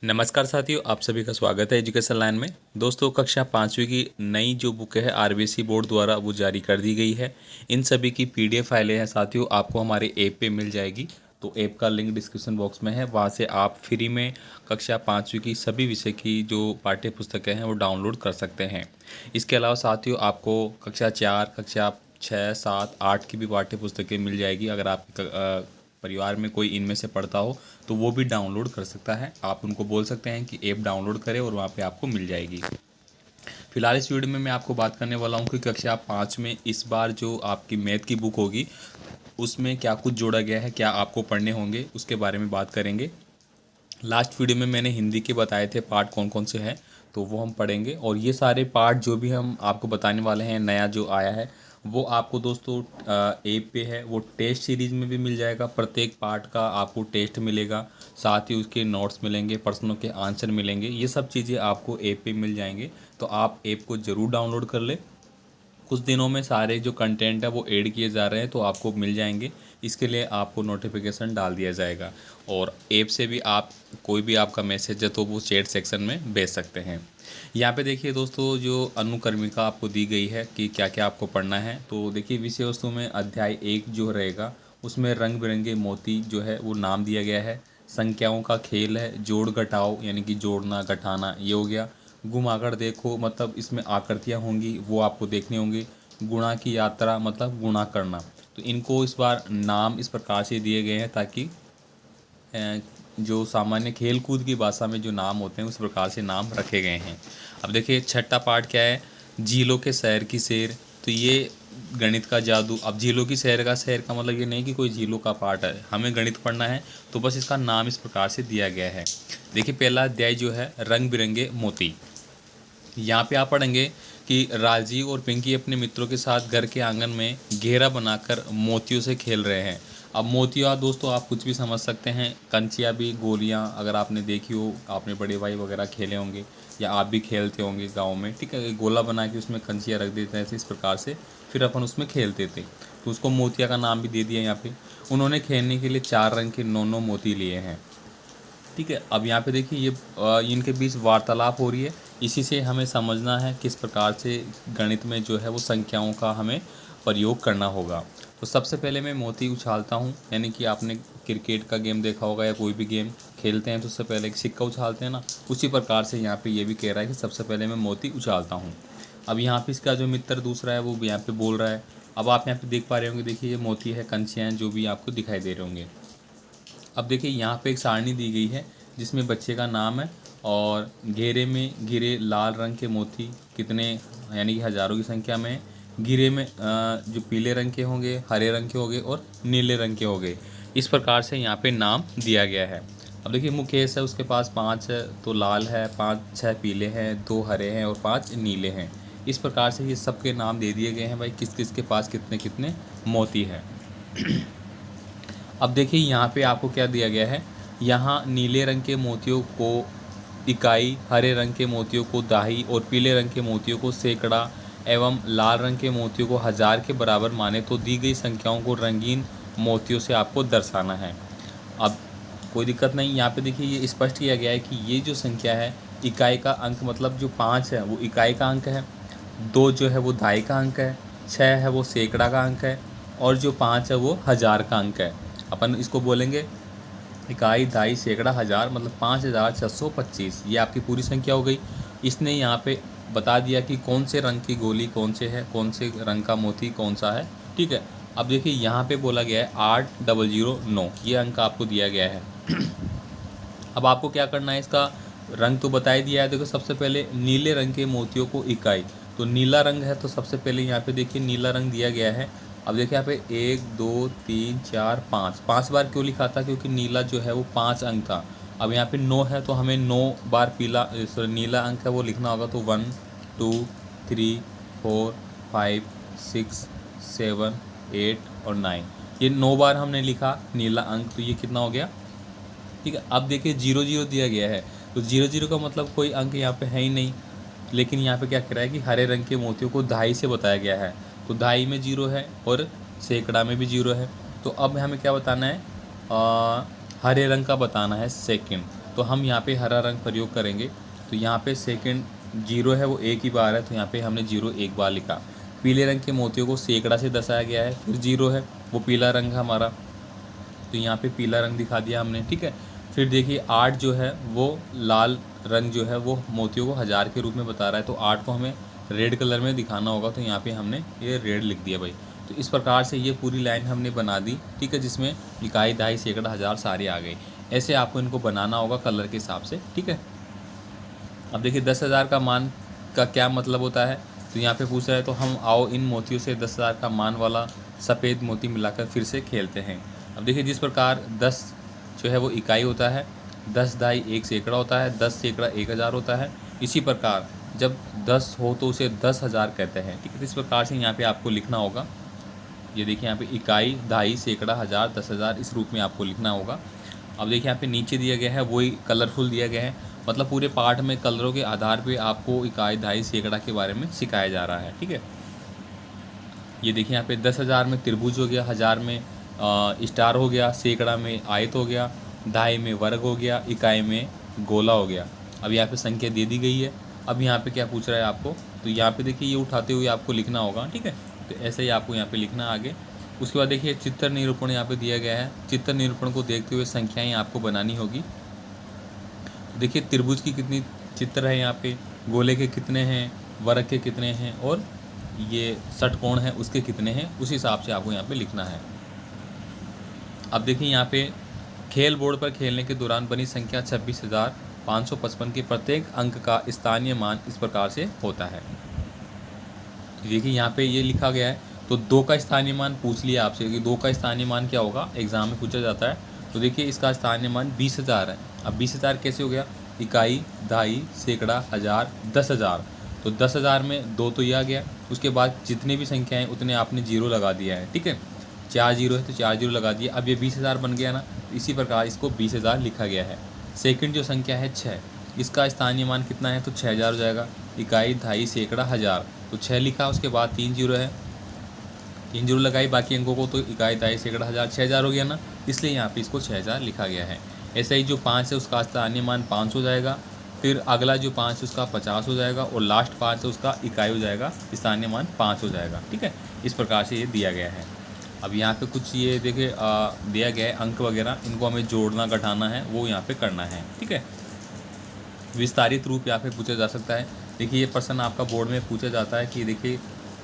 नमस्कार साथियों, आप सभी का स्वागत है एजुकेशन लाइन में। दोस्तों, कक्षा 5वीं की नई जो बुक है आरबीएसई बोर्ड द्वारा वो जारी कर दी गई है। इन सभी की पीडीएफ फाइलें हैं साथियों, आपको हमारे ऐप पे मिल जाएगी। तो ऐप का लिंक डिस्क्रिप्शन बॉक्स में है, वहाँ से आप फ्री में कक्षा 5वीं की सभी विषय की जो पाठ्य पुस्तकें हैं वो डाउनलोड कर सकते हैं। इसके अलावा साथियों, आपको कक्षा 4, कक्षा 6, 7, 8 की भी पाठ्य पुस्तकें मिल जाएगी। अगर आप परिवार में कोई इनमें से पढ़ता हो तो वो भी डाउनलोड कर सकता है। आप उनको बोल सकते हैं कि ऐप डाउनलोड करें और वहाँ पे आपको मिल जाएगी। फिलहाल इस वीडियो में मैं आपको बात करने वाला हूँ कि कक्षा 5 में इस बार जो आपकी मैथ की बुक होगी उसमें क्या कुछ जोड़ा गया है, क्या आपको पढ़ने होंगे, उसके बारे में बात करेंगे। लास्ट वीडियो में मैंने हिंदी के बताए थे पार्ट कौन कौन से हैं, तो वो हम पढ़ेंगे। और ये सारे पार्ट जो भी हम आपको बताने वाले हैं नया जो आया है वो आपको दोस्तों ऐप पे है, वो टेस्ट सीरीज़ में भी मिल जाएगा। प्रत्येक पार्ट का आपको टेस्ट मिलेगा, साथ ही उसके नोट्स मिलेंगे, प्रश्नों के आंसर मिलेंगे। ये सब चीज़ें आपको ऐप पे मिल जाएंगे, तो आप ऐप को ज़रूर डाउनलोड कर ले। कुछ दिनों में सारे जो कंटेंट है वो ऐड किए जा रहे हैं, तो आपको मिल जाएंगे। इसके लिए आपको नोटिफिकेशन डाल दिया जाएगा और ऐप से भी आप कोई भी आपका मैसेज है तो वो चैट सेक्शन में भेज सकते हैं। यहाँ पे देखिए दोस्तों, जो अनुक्रमिका आपको दी गई है कि क्या क्या आपको पढ़ना है, तो देखिए विषय वस्तु में अध्याय 1 जो रहेगा उसमें रंग बिरंगे मोती जो है वो नाम दिया गया है। संख्याओं का खेल है, जोड़ घटाओ यानी कि जोड़ना घटाना ये हो गया। घुमाकर देखो मतलब इसमें आकृतियाँ होंगी वो आपको देखनी होंगी। गुणा की यात्रा मतलब गुणा करना। तो इनको इस बार नाम इस प्रकार से दिए गए हैं ताकि जो सामान्य खेल कूद की भाषा में जो नाम होते हैं उस प्रकार से नाम रखे गए हैं। अब देखिए छठा पार्ट क्या है, झीलों के शहर की सैर। तो ये गणित का जादू। अब झीलों की शहर का मतलब ये नहीं कि कोई झीलों का पार्ट है, हमें गणित पढ़ना है तो बस इसका नाम इस प्रकार से दिया गया है। देखिए पहला अध्याय जो है रंग बिरंगे मोती। यहाँ पे आप पढ़ेंगे कि राजीव और पिंकी अपने मित्रों के साथ घर के आंगन में घेरा बनाकर मोतियों से खेल रहे हैं। अब मोतियाँ दोस्तों आप कुछ भी समझ सकते हैं, कंचिया भी, गोलियाँ अगर आपने देखी हो, आपने बड़े भाई वगैरह खेले होंगे या आप भी खेलते होंगे गांव में, ठीक है। गोला बना के उसमें कंचिया रख देते हैं इस प्रकार से, फिर अपन उसमें खेलते थे, तो उसको मोतिया का नाम भी दे दिया यहाँ पे। उन्होंने खेलने के लिए 4 रंग के 9 मोती लिए हैं, ठीक है। अब यहाँ पे देखिए ये इनके बीच वार्तालाप हो रही है। इसी से हमें समझना है किस प्रकार से गणित में जो है वो संख्याओं का हमें प्रयोग करना होगा। तो सबसे पहले मैं मोती उछालता हूँ, यानी कि आपने क्रिकेट का गेम देखा होगा या कोई भी गेम खेलते हैं तो उससे पहले एक सिक्का उछालते हैं ना, उसी प्रकार से यहाँ पे ये भी कह रहा है कि सबसे पहले मैं मोती उछालता हूँ। अब यहाँ पे इसका जो मित्र दूसरा है वो भी यहाँ पे बोल रहा है। अब आप यहाँ पे देख पा रहे होंगे, देखिए ये मोती है, कंचियाँ जो भी आपको दिखाई दे रहे होंगे। अब देखिए यहाँ पे एक सारणी दी गई है जिसमें बच्चे का नाम है और घेरे में घिरे लाल रंग के मोती कितने, यानी कि हज़ारों की संख्या में। घिरे में जो पीले रंग के होंगे, हरे रंग के होंगे और नीले रंग के होंगे। इस प्रकार से यहाँ पे नाम दिया गया है। अब देखिए मुकेश है, उसके पास 5 तो लाल है, 5-6 पीले हैं, 2 हरे हैं और 5 नीले हैं। इस प्रकार से ये सबके नाम दे दिए गए हैं भाई, किस किस के पास कितने कितने मोती हैं। अब देखिए यहाँ पे आपको क्या दिया गया है, यहाँ नीले रंग के मोतियों को इकाई, हरे रंग के मोतियों को दाही और पीले रंग के मोतियों को सैकड़ा एवं लाल रंग के मोतियों को हजार के बराबर माने तो दी गई संख्याओं को रंगीन मोतियों से आपको दर्शाना है। अब कोई दिक्कत नहीं, यहाँ पे देखिए ये स्पष्ट किया गया है कि ये जो संख्या है इकाई का अंक मतलब जो 5 है वो इकाई का अंक है, 2 जो है वो दहाई का अंक है, 6 है वो सैकड़ा का अंक है और जो 5 है वो हज़ार का अंक है। अपन इसको बोलेंगे इकाई, दहाई, सैकड़ा, हज़ार, मतलब 5625। ये आपकी पूरी संख्या हो गई। इसने यहाँ पे बता दिया कि कौन से रंग की गोली कौन से है, कौन से रंग का मोती कौन सा है, ठीक है। अब देखिए यहाँ पे बोला गया है 8009, ये अंक आपको दिया गया है। अब आपको क्या करना है, इसका रंग तो बता ही दिया है। देखो सबसे पहले नीले रंग के मोतियों को इकाई, तो नीला रंग है तो सबसे पहले यहाँ पे देखिए नीला रंग दिया गया है। अब देखिए यहाँ पे 1 2 3 4 5, 5 बार क्यों लिखा था, क्योंकि नीला जो है वो 5 अंक था। अब यहाँ पे 9 है तो हमें 9 बार पीला सॉरी नीला अंक है वो लिखना होगा, तो 1 2 3 4 5 6 7 8 और 9, ये 9 बार हमने लिखा नीला अंक, तो ये कितना हो गया, ठीक है। अब देखिए 00 दिया गया है, तो 00 का मतलब कोई अंक यहाँ पे है ही नहीं। लेकिन यहाँ पे क्या कह रहा है कि हरे रंग के मोतियों को दहाई से बताया गया है, तो दहाई में 0 है और सैकड़ा में भी 0 है। तो अब हमें क्या बताना है, हरे रंग का बताना है सेकंड। तो हम यहाँ पे हरा रंग प्रयोग करेंगे। तो यहाँ पे सेकंड जीरो है वो एक ही बार है, तो यहाँ पे हमने जीरो एक बार लिखा। पीले रंग के मोतियों को सैकड़ा से दर्शाया गया है, फिर जीरो है वो पीला रंग है हमारा, तो यहाँ पे पीला रंग दिखा दिया हमने, ठीक है। फिर देखिए 8 जो है वो लाल रंग जो है वो मोतियों को 1000 के रूप में बता रहा है, तो 8 को हमें रेड कलर में दिखाना होगा, तो यहाँ पे हमने ये रेड लिख दिया भाई। तो इस प्रकार से ये पूरी लाइन हमने बना दी, ठीक है, जिसमें इकाई, दहाई, सैकड़ा, हज़ार सारे आ गए। ऐसे आपको इनको बनाना होगा कलर के हिसाब से, ठीक है। अब देखिए 10,000 का मान का क्या मतलब होता है, तो यहाँ पे पूछ रहा है, तो हम आओ इन मोतियों से 10,000 का मान वाला सफ़ेद मोती मिलाकर फिर से खेलते हैं। अब देखिए जिस प्रकार 10 जो है वो इकाई होता है, 10 दहाई 1 सैकड़ा होता है, 10 सैकड़ा 1000 होता है, इसी प्रकार जब 10 हो तो उसे 10,000 कहते हैं, ठीक है। तो इस प्रकार से यहाँ पे आपको लिखना होगा। ये देखिए यहाँ पे इकाई, दहाई, सैकड़ा, हज़ार, 10,000 इस रूप में आपको लिखना होगा। अब देखिए यहाँ पे नीचे दिया गया है वही कलरफुल दिया गया है, मतलब पूरे पाठ में कलरों के आधार पे आपको इकाई, दहाई, सैकड़ा के बारे में सिखाया जा रहा है, ठीक है। ये देखिए यहाँ पे 10,000 में त्रिभुज हो गया, हज़ार में स्टार हो गया, सैकड़ा में आयत हो गया, दहाई में वर्ग हो गया, इकाई में गोला हो गया। अब यहाँ पे संख्या दे दी गई है। अब यहाँ पे क्या पूछ रहा है आपको, तो यहाँ पे देखिए ये उठाते हुए आपको लिखना होगा, ठीक है। तो ऐसे ही आपको यहाँ पे लिखना आगे। उसके बाद देखिए चित्र निरूपण यहाँ पे दिया गया है। चित्र निरूपण को देखते हुए संख्याएँ आपको बनानी होगी। देखिए त्रिभुज की कितनी चित्र है यहाँ पे, गोले के कितने हैं, वर्ग के कितने हैं, और ये षटकोण है उसके कितने हैं, उस हिसाब से आपको यहाँ पे लिखना है। अब देखिए यहाँ पे खेल बोर्ड पर खेलने के दौरान बनी संख्या 26,555 के प्रत्येक अंक का स्थानीय मान इस प्रकार से होता है। देखिए यहाँ पे ये लिखा गया है, तो 2 का स्थानीय मान पूछ लिया आपसे कि 2 का स्थानीय मान क्या होगा, एग्जाम में पूछा जाता है। तो देखिए इसका स्थानीय मान 20,000 है। अब 20,000 कैसे हो गया, इकाई, दहाई, सैकड़ा, हज़ार, 10,000। तो 10,000 में 2 तो ये आ गया, उसके बाद जितने भी संख्याएँ उतने आपने जीरो लगा दिया है, ठीक है। 4 जीरो है तो 4 जीरो लगा दिया। अब ये 20,000 बन गया ना, इसी प्रकार इसको 20,000 लिखा गया है। सेकंड जो संख्या है 6, इसका स्थानीय मान कितना है, तो 6,000 हो जाएगा। इकाई, दहाई, सैकड़ा, हज़ार, तो 6 लिखा, उसके बाद 3 जीरो है, 3 जीरो लगाई बाकी अंकों को, तो इकाई, दहाई, सैकड़ा, हज़ार, 6,000 हो गया ना, इसलिए यहाँ पे इसको 6,000 लिखा गया है। ऐसे ही जो 5 है उसका स्थानीय मान 5 हो जाएगा, फिर अगला जो 5 है उसका 50 हो जाएगा, और लास्ट 5 है उसका इकाई हो जाएगा, स्थानीय मान 5 हो जाएगा, ठीक है। इस प्रकार से ये दिया गया है। अब यहाँ पे कुछ ये देखिए दिया गया है अंक वगैरह, इनको हमें जोड़ना घटाना है, वो यहाँ पे करना है, ठीक है। विस्तारित रूप यहाँ पे पूछा जा सकता है। देखिए ये प्रश्न आपका बोर्ड में पूछा जाता है कि देखिए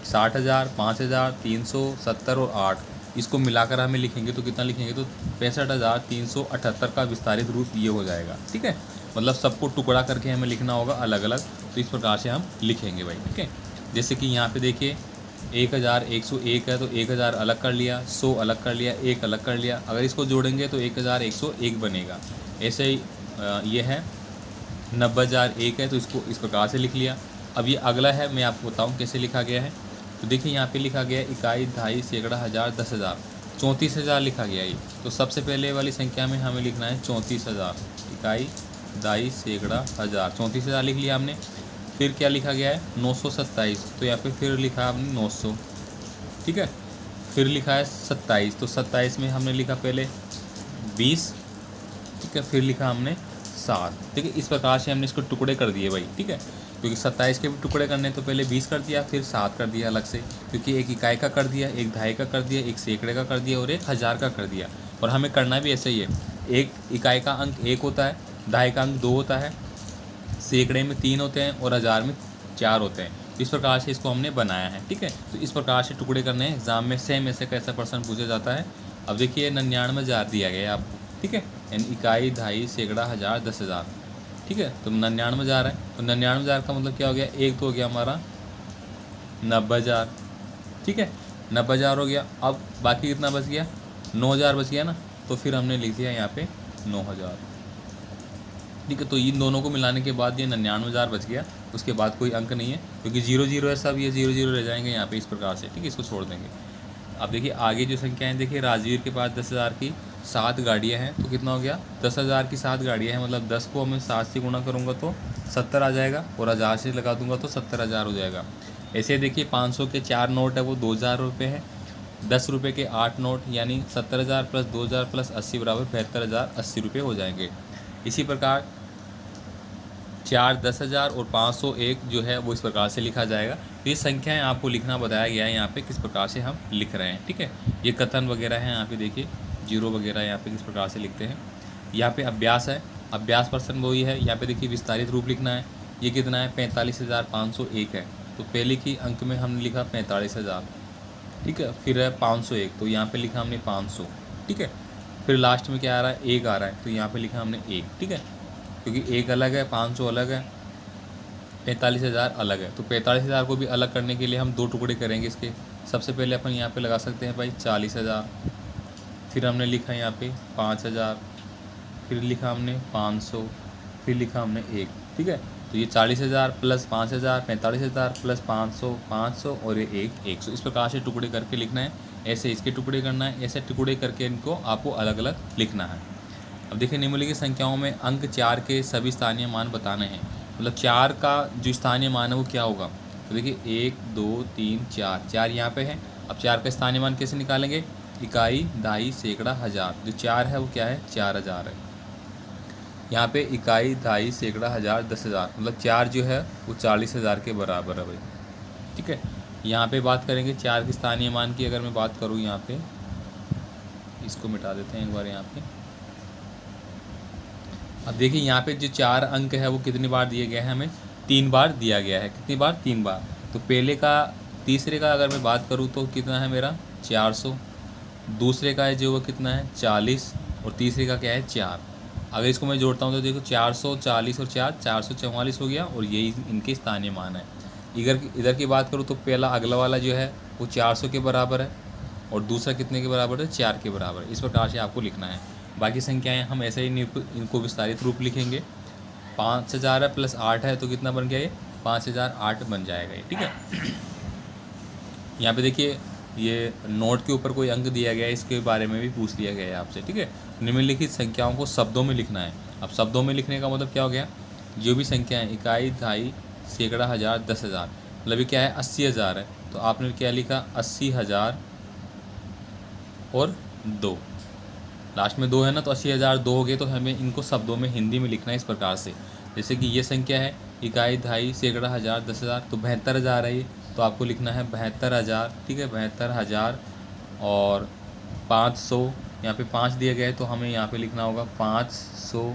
60,000, 5,000, 370 और 8, इसको मिलाकर हमें लिखेंगे तो कितना लिखेंगे, तो 65,378 का विस्तारित रूप ये हो जाएगा, ठीक है। मतलब सबको टुकड़ा करके हमें लिखना होगा अलग अलग, तो इस प्रकार से हम लिखेंगे भाई, ठीक है। जैसे कि यहाँ पे देखिए 1,101 है, तो 1,000 अलग कर लिया, 100 अलग कर लिया, 1 अलग कर लिया, अगर इसको जोड़ेंगे तो 1,101 बनेगा। ऐसे ही ये है 90,001 है, तो इसको इस प्रकार से लिख लिया। अब ये अगला है, मैं आपको बताऊँ कैसे लिखा गया है। तो देखिए यहाँ पे लिखा गया है इकाई, दहाई, सैकड़ा, हज़ार, 10,000, 34,000 लिखा गया ये। तो सबसे पहले वाली संख्या में हमें लिखना है 34,000, इकाई, दहाई, सैकड़ा, हज़ार, 34,000 लिख लिया हमने। फिर क्या लिखा गया है 927, तो यहाँ पे फिर लिखा हमने 900, ठीक है। फिर लिखा है 27, तो 27 में हमने लिखा पहले 20, ठीक है, फिर लिखा हमने 7, ठीक है। इस प्रकार से हमने इसको टुकड़े कर दिए भाई, ठीक है, क्योंकि 27 के भी टुकड़े करने तो पहले 20 कर दिया, फिर 7 कर दिया अलग से, क्योंकि एक इकाई का कर दिया, एक दहाई का कर दिया, एक सैकड़े का कर दिया, और एक हज़ार का कर दिया। और हमें करना भी ऐसा ही है, एक इकाई का अंक 1 होता है, दहाई का अंक 2 होता है, सैकड़े में 3 होते हैं, और हज़ार में 4 होते हैं। इस प्रकार से इसको हमने बनाया है, ठीक है। तो इस प्रकार से टुकड़े करने हैं, एग्जाम में सेम ऐसे कैसा प्रश्न पूछा जाता है। अब देखिए 99,000 दिया गया है आपको, ठीक है, यानी इकाई, दहाई, सैकड़ा, हज़ार, 10,000, ठीक है। तो 99,000 है, तो 99,000 का मतलब क्या हो गया, एक तो हो गया हमारा 90,000, ठीक है, 90,000 हो गया। अब बाकी कितना बच गया, 9,000 बच गया ना, तो फिर हमने लिख दिया यहाँ पे 9,000, ठीक है। तो इन दोनों को मिलाने के बाद ये 99,000 बच गया, उसके बाद कोई अंक नहीं है, क्योंकि 0 है सब, ये 0 रह जाएंगे यहाँ पे इस प्रकार से, ठीक है, इसको छोड़ देंगे। अब देखिए आगे जो संख्याएँ, देखिए राजवीर के पास 10,000 की 7 गाड़ियाँ हैं, तो कितना हो गया, 10,000 की 7 गाड़ियाँ हैं, मतलब 10 को मैं 7 से गुणा करूँगा तो 70 आ जाएगा, और 1000 से लगा दूंगा तो 70,000 हो जाएगा। ऐसे देखिए 500 के 4 नोट है वो 2,000 रुपये है, 10 रुपये के 8 नोट, यानी 70,000 प्लस 2,000 प्लस 80 बराबर 72,080 रुपये हो जाएंगे। इसी प्रकार 4 10,000 और 501 जो है वो इस प्रकार से लिखा जाएगा। तो ये संख्याएं आपको लिखना बताया गया है यहाँ पे किस प्रकार से हम लिख रहे हैं, ठीक है। ये कथन वगैरह है, यहाँ पे देखिए जीरो वगैरह यहाँ पे किस प्रकार से लिखते हैं। यहाँ पे अभ्यास है, अभ्यास प्रश्न वही है। यहाँ पे देखिए विस्तारित रूप लिखना है। ये कितना है 45,501 है, तो पहले की अंक में हमने लिखा 45,000, ठीक है। फिर है 501, तो यहाँ पे लिखा हमने 500, ठीक है। फिर लास्ट में क्या आ रहा है, एक आ रहा है, तो यहाँ पे लिखा हमने एक, ठीक है। क्योंकि एक अलग है, 500 अलग है, 45,000 अलग है। तो 45,000 को भी अलग करने के लिए हम दो टुकड़े करेंगे इसके। सबसे पहले अपन यहाँ पे लगा सकते हैं भाई 40,000, फिर हमने लिखा यहाँ पे 5,000, फिर लिखा हमने 500, फिर लिखा हमने एक, ठीक है। तो ये 40,000 प्लस 5,000 45,000 प्लस 500 500 और ये एक 100, इस प्रकार से टुकड़े करके लिखना है। ऐसे इसके टुकड़े करना है, ऐसे टुकड़े करके इनको आपको अलग अलग लिखना है। अब देखिए निम्नलिखित संख्याओं में अंक 4 के सभी स्थानीय मान बताने हैं। मतलब 4 का जो स्थानीय मान है वो क्या होगा, तो देखिए 1 2 3 4, 4 यहाँ पे है। अब 4 का स्थानीय मान कैसे निकालेंगे, इकाई दहाई सैकड़ा हज़ार, जो 4 है वो क्या है 4,000 है। यहाँ पे इकाई दहाई सैकड़ा हज़ार 10,000, मतलब 4 जो है वो 40,000 के बराबर है भाई, ठीक है। यहाँ पे बात करेंगे 4 के स्थानीय मान की। अगर मैं बात करूँ यहाँ पे, इसको मिटा देते हैं एक बार यहाँ पे। अब देखिए यहाँ पे जो 4 अंक है वो कितनी बार दिए गए हैं, हमें 3 बार दिया गया है। कितनी बार, 3 बार। तो पहले का तीसरे का अगर मैं बात करूँ तो कितना है मेरा 400, दूसरे का है जो वो कितना है 40, और तीसरे का क्या है 4। अगर इसको मैं जोड़ता हूँ तो देखो 440 और 4 444 हो गया, और यही इनके स्थानीय मान है। इधर की बात करूँ तो पहला अगला वाला जो है वो 400 के बराबर है, और दूसरा कितने के बराबर है 4 के बराबर। इस प्रकार से आपको लिखना है। बाकी संख्याएं हम ऐसे ही इनको विस्तारित रूप लिखेंगे। 5,000 है प्लस 8 है, तो कितना बन गया ये 5,008 बन जाएगा ये, ठीक है। यहाँ पे देखिए ये नोट के ऊपर कोई अंक दिया गया है, इसके बारे में भी पूछ लिया गया है आपसे, ठीक है। निम्नलिखित संख्याओं को शब्दों में लिखना है। अब शब्दों में लिखने का मतलब क्या हो गया, जो भी संख्याएं इकाई दहाई सैकड़ा हज़ार 10,000, मतलब ये क्या है 80,000 है, तो आपने क्या लिखा 80,000 और 2, लास्ट में 2 है ना, तो 80,000 2 हो गए। तो हमें इनको शब्दों में हिंदी में लिखना है इस प्रकार से। जैसे कि ये संख्या है इकाई दहाई सैकड़ा हज़ार 10,000, तो 72,000 है ये, तो आपको लिखना है 72,000, ठीक है। 72,000 और 500, यहाँ पे 5 दिए गए तो हमें यहाँ पे लिखना होगा 500,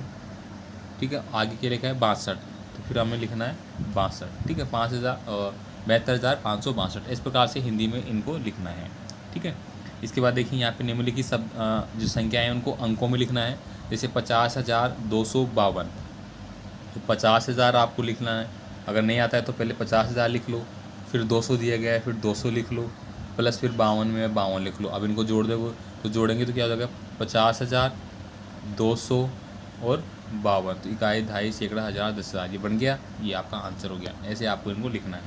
ठीक है। आगे के लिखा है 62, तो फिर हमें लिखना है 62, ठीक है। 72,562, इस प्रकार से हिंदी में इनको लिखना है, ठीक है। इसके बाद देखिए यहाँ पे निम्नलिखित सब जो संख्याएं हैं उनको अंकों में लिखना है। जैसे 50,252, तो 50,000 आपको लिखना है। अगर नहीं आता है तो पहले 50,000 लिख लो, फिर 200 दिया गया है, फिर 200 लिख लो, प्लस फिर 52 में 52 लिख लो। अब इनको जोड़ दोगे तो जोड़ेंगे तो क्या हो जाएगा 50,000 200 और 52, तो इकाई दहाई सैकड़ा हज़ार 10,000 ये बन गया। ये आपका आंसर हो गया। ऐसे आपको इनको लिखना है।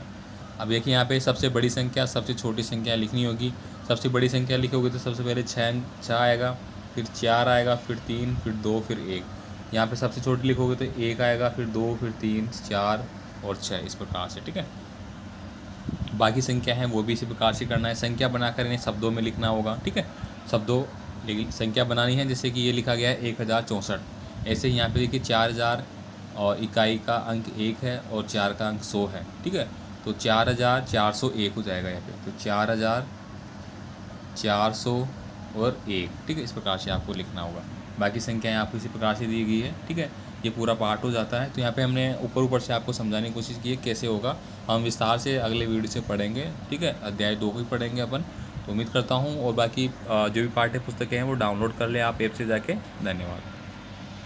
अब देखिए यहाँ पे सबसे बड़ी संख्या सबसे छोटी संख्या लिखनी होगी। सबसे बड़ी संख्या लिखोगे तो सबसे पहले 6 आएगा, फिर 4 आएगा, फिर 3, फिर 2, फिर 1। यहाँ पे सबसे छोटी लिखोगे तो 1 आएगा, फिर 2, फिर 3, 4 और 6, इस प्रकार से, ठीक है। बाकी संख्या है वो भी इसी प्रकार से करना है। संख्या बनाकर इन्हें शब्दों में लिखना होगा, ठीक है। शब्दों संख्या बनानी है, जैसे कि ये लिखा गया है 1064। ऐसे ही यहाँ पे देखिए 4000 और इकाई का अंक 1 है और 4 का अंक 100 है, ठीक है। तो 4401 हो जाएगा यहाँ पे, तो 4400 और 1, ठीक है। इस प्रकार से आपको लिखना होगा। बाकी संख्याएं आपको इसी प्रकार से दी गई है, ठीक है। ये पूरा पार्ट हो जाता है। तो यहाँ पे हमने ऊपर से आपको समझाने की कोशिश की है कैसे होगा। हम विस्तार से अगले वीडियो से पढ़ेंगे, ठीक है। अध्याय 2 को ही पढ़ेंगे अपन। तो उम्मीद करता हूँ, और बाकी जो भी पाठ्य पुस्तकें हैं वो डाउनलोड कर लें आप ऐप से जाके। धन्यवाद।